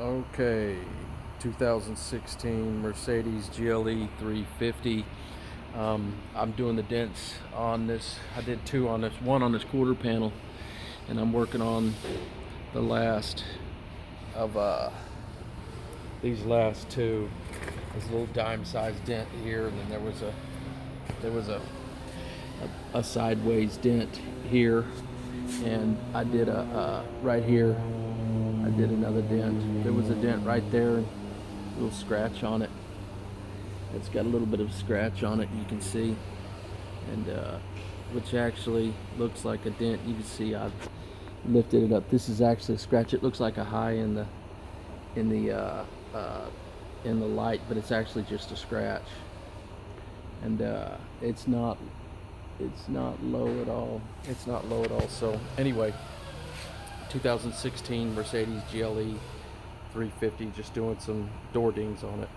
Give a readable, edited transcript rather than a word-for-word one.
Okay, 2016 Mercedes GLE 350. I'm doing the dents on this. I did two on this, one on this quarter panel, and I'm working on the last of these last two. There's a little dime-sized dent here, and then there was a sideways dent here, and I did a right here. I did another dent. There was a dent right there, a little scratch on it. It's got a little bit of scratch on it, you can see, and which actually looks like a dent. You can see I've lifted it up. This is actually a scratch. It looks like a high in the light, but it's actually just a scratch, and it's not low at all. It's not low at all. So anyway, 2016 Mercedes GLE 350, just doing some door dings on it.